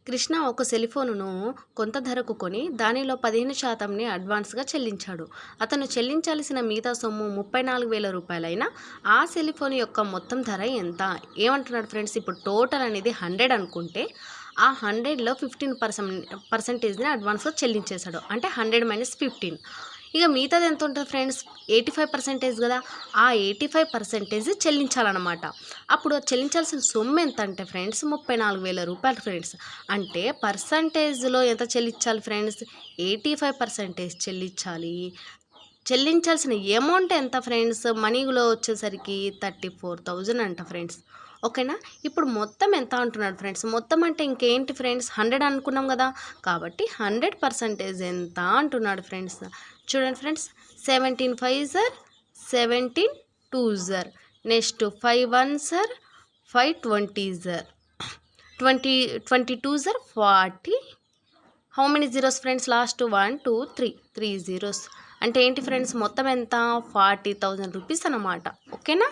కృష్ణ ఒక సెల్ ఫోనును కొంత ధరకు కొని దానిలో 15% అడ్వాన్స్గా చెల్లించాడు. అతను చెల్లించాల్సిన మిగతా సొమ్ము 34,000 రూపాయలైనా ఆ సెల్ ఫోన్ యొక్క మొత్తం ధర ఎంత? ఏమంటున్నాడు ఫ్రెండ్స్, ఇప్పుడు టోటల్ అనేది 100 అనుకుంటే ఆ 100లో 15% అడ్వాన్స్గా చెల్లించేశాడు. అంటే 100 - 15. ఇక మిగతాది ఎంత ఉంటుంది ఫ్రెండ్స్, 85% కదా. ఆ 85% చెల్లించాలన్నమాట. అప్పుడు చెల్లించాల్సిన సొమ్ము ఎంత అంటే ఫ్రెండ్స్ 34,000 రూపాయలు ఫ్రెండ్స్. అంటే పర్సంటేజ్లో ఎంత చెల్లించాలి ఫ్రెండ్స్, 85% చెల్లించాలి. చెల్లించాల్సిన అమౌంట్ ఎంత ఫ్రెండ్స్, మనీలో వచ్చేసరికి 34,000 అంట ఫ్రెండ్స్. ఓకేనా. ఇప్పుడు మొత్తం ఎంత అంటున్నాడు ఫ్రెండ్స్, మొత్తం అంటే ఇంకేంటి ఫ్రెండ్స్ 100 అనుకున్నాం కదా, కాబట్టి 100% ఎంత అంటున్నాడు ఫ్రెండ్స్. చూడండి friends, 17 5 sir 17 2 sir, next 5 1 sir 5 20 sir, 22 sir 40. How many zeros friends, last 1 2 3 zeros. అంటే ఏంటి ఫ్రెండ్స్, మొత్తం ఎంత 40,000 రూపీస్ అన్నమాట. ఓకేనా.